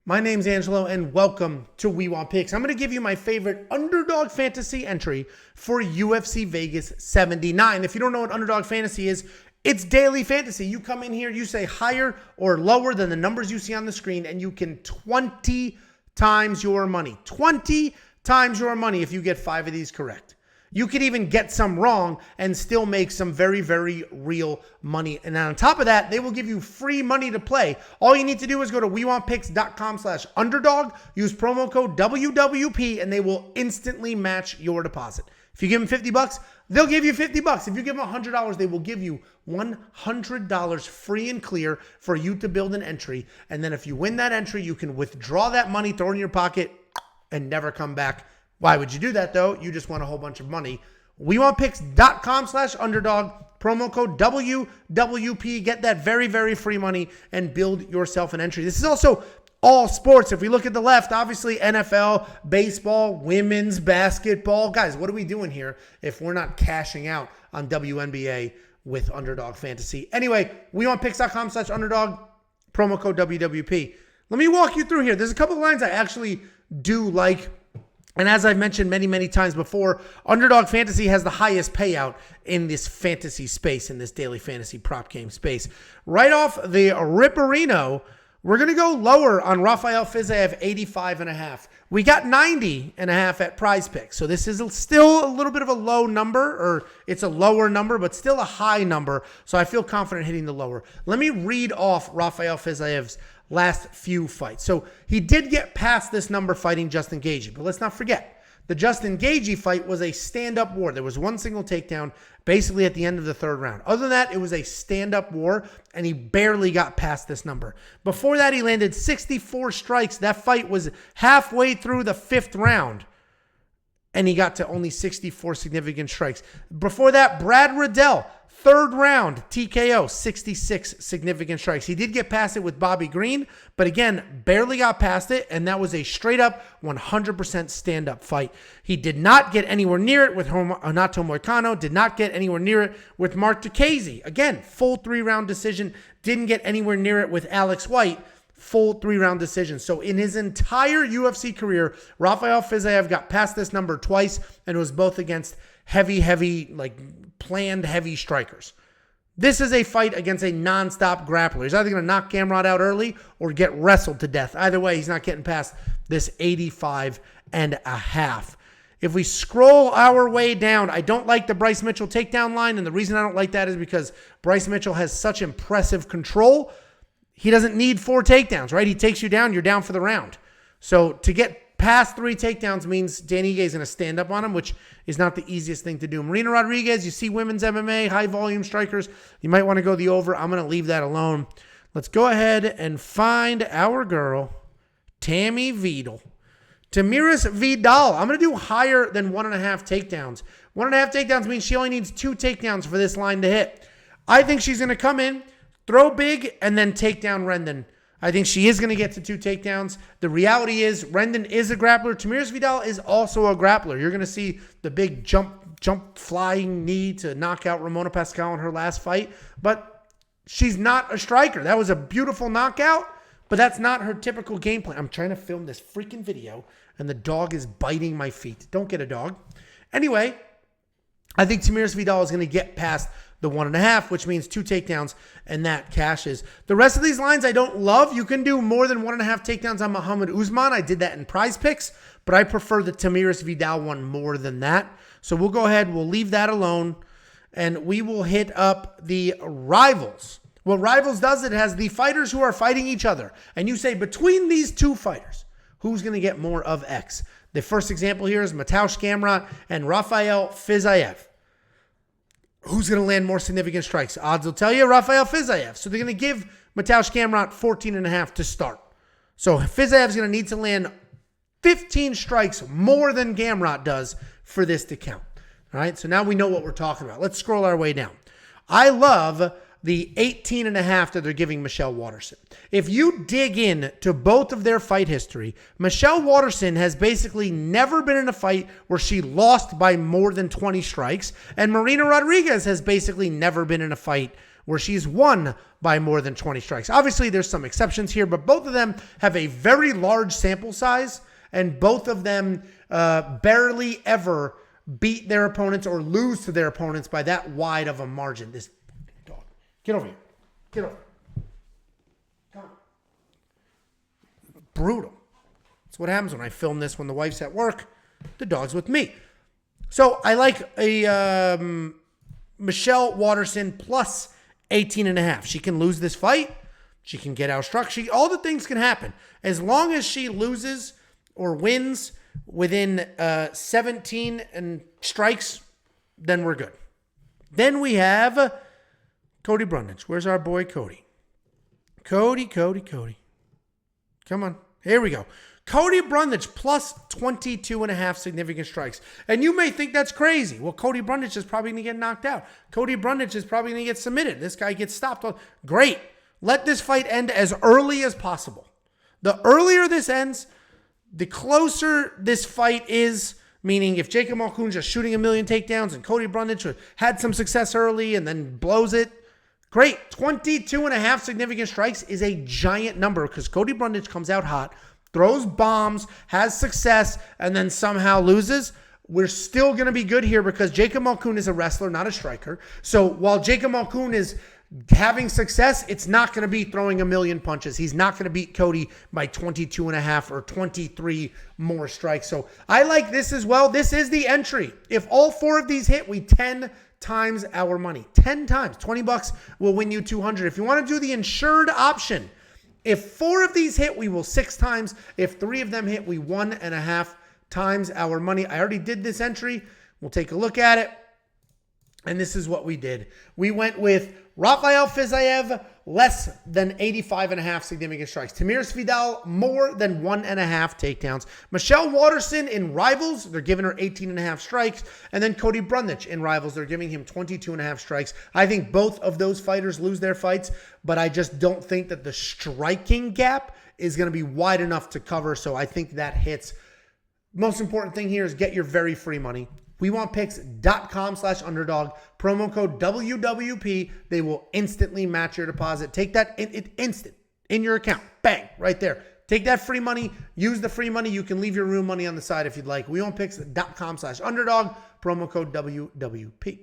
My name's Angelo, and welcome to We Want Picks. I'm going to give you my favorite UnderDog Fantasy entry for UFC Vegas 79. If you don't know what UnderDog Fantasy is, it's daily fantasy. You come in here, you say higher or lower than the numbers you see on the screen, and you can 20 times your money. 20 times your money if you get 5 of these correct. You could even get some wrong and still make some very, very real money. And on top of that, they will give you free money to play. All you need to do is go to wewantpicks.com/underdog, use promo code WWP, and they will instantly match your deposit. If you give them $50, they'll give you $50. If you give them $100, they will give you $100 free and clear for you to build an entry. And then if you win that entry, you can withdraw that money, throw it in your pocket, and never come back. Why would you do that, though? You just want a whole bunch of money. WeWantPicks.com/underdog, promo code WWP. Get that very, very free money and build yourself an entry. This is also all sports. If we look at the left, obviously NFL, baseball, women's basketball. Guys, what are we doing here if we're not cashing out on WNBA with UnderDog Fantasy? Anyway, WeWantPicks.com/underdog, promo code WWP. Let me walk you through here. There's a couple of lines I actually do like. And as I've mentioned many, many times before, UnderDog Fantasy has the highest payout in this fantasy space, in this daily fantasy prop game space. Right off the Ripperino, we're going to go lower on Rafael Fiziev, 85.5. We got 90.5 at Prize Picks. So this is still a little bit of a low number, or it's a lower number, but still a high number. So I feel confident hitting the lower. Let me read off Rafael Fiziev's last few fights. So he did get past this number fighting Justin Gaethje, but let's not forget, the Justin Gaethje fight was a stand-up war. There was one single takedown basically at the end of the third round. Other than that, it was a stand-up war, and he barely got past this number. Before that, he landed 64 strikes. That fight was halfway through the 5th round, and he got to only 64 significant strikes. Before that, Brad Riddell, 3rd round, TKO, 66 significant strikes. He did get past it with Bobby Green, but again, barely got past it, and that was a straight-up 100% stand-up fight. He did not get anywhere near it with Renato Moicano, did not get anywhere near it with Mark Diakiese. Again, full 3-round decision, didn't get anywhere near it with Alex White, full 3-round decision. So in his entire UFC career, Rafael Fiziev got past this number twice, and it was both against heavy, like planned heavy strikers. This is a fight against a non-stop grappler. He's either going to knock Gamrot out early or get wrestled to death. Either way, he's not getting past this 85.5. If we scroll our way down, I don't like the Bryce Mitchell takedown line, and the reason I don't like that is because Bryce Mitchell has such impressive control. He doesn't need 4 takedowns, right? He takes you down, you're down for the round. So to get past 3 takedowns means Dan Ige is going to stand up on him, which is not the easiest thing to do. Marina Rodriguez, you see women's MMA, high-volume strikers. You might want to go the over. I'm going to leave that alone. Let's go ahead and find our girl, Tammy Vidal. Tamiris Vidal. I'm going to do higher than 1.5 takedowns. 1.5 takedowns means she only needs 2 takedowns for this line to hit. I think she's going to come in, throw big, and then take down Rendon. I think she is going to get to 2 takedowns. The reality is Rendon is a grappler. Tamiris Vidal is also a grappler. You're going to see the big jump flying knee to knock out Ramona Pascal in her last fight. But she's not a striker. That was a beautiful knockout, but that's not her typical game plan. I'm trying to film this freaking video, and the dog is biting my feet. Don't get a dog. Anyway, I think Tamiris Vidal is going to get past the 1.5, which means 2 takedowns, and that cashes. The rest of these lines I don't love. You can do more than 1.5 takedowns on Muhammad Usman. I did that in Prize Picks, but I prefer the Tamiris Vidal one more than that. So we'll go ahead, we'll leave that alone, and we will hit up the Rivals. What Rivals does, it has the fighters who are fighting each other, and you say between these 2 fighters, who's going to get more of X? The first example here is Mateusz Gamrot and Rafael Fiziev. Who's going to land more significant strikes? Odds will tell you Rafael Fiziev. So they're going to give Mateusz Gamrot 14.5 to start. So Fiziev's going to need to land 15 strikes more than Gamrot does for this to count. All right, so now we know what we're talking about. Let's scroll our way down. I love the 18.5 that they're giving Michelle Waterson. If you dig in to both of their fight history, Michelle Waterson has basically never been in a fight where she lost by more than 20 strikes, and Marina Rodriguez has basically never been in a fight where she's won by more than 20 strikes. Obviously, there's some exceptions here, but both of them have a very large sample size, and both of them barely ever beat their opponents or lose to their opponents by that wide of a margin. This dog. Get over here. Get over. Come on. Brutal. That's what happens when I film this when the wife's at work. The dog's with me. So I like a Michelle Waterson plus 18.5. She can lose this fight. She can get outstruck. All the things can happen. As long as she loses or wins within 17 and strikes, then we're good. Then we have Cody Brundage. Where's our boy Cody? Cody. Come on. Here we go. Cody Brundage plus 22.5 significant strikes. And you may think that's crazy. Well, Cody Brundage is probably going to get knocked out. Cody Brundage is probably going to get submitted. This guy gets stopped. Great. Let this fight end as early as possible. The earlier this ends, the closer this fight is, meaning if Jacob Mulcoon's just shooting a million takedowns and Cody Brundage had some success early and then blows it, great. 22.5 significant strikes is a giant number because Cody Brundage comes out hot, throws bombs, has success, and then somehow loses. We're still going to be good here because Jacob Mulcoon is a wrestler, not a striker. So while Jacob Mulcoon is having success, it's not going to be throwing a million punches. He's not going to beat Cody by 22.5 or 23 more strikes. So I like this as well. This is the entry. If all 4 of these hit, we 10 times our money. 10 times. $20 will win you 200. If you want to do the insured option, if 4 of these hit, we will 6 times. If 3 of them hit, we 1.5 times our money. I already did this entry. We'll take a look at it. And this is what we did. We went with Rafael Fiziev, less than 85.5 significant strikes. Tamir Svidal, more than 1.5 takedowns. Michelle Waterson in Rivals, they're giving her 18.5 strikes. And then Cody Brundage in Rivals, they're giving him 22.5 strikes. I think both of those fighters lose their fights, but I just don't think that the striking gap is going to be wide enough to cover. So I think that hits. Most important thing here is get your very free money. WeWantPicks.com/underdog. Promo code WWP. They will instantly match your deposit. Take that instant in your account. Bang, right there. Take that free money. Use the free money. You can leave your real money on the side if you'd like. WeWantPicks.com/underdog. Promo code WWP.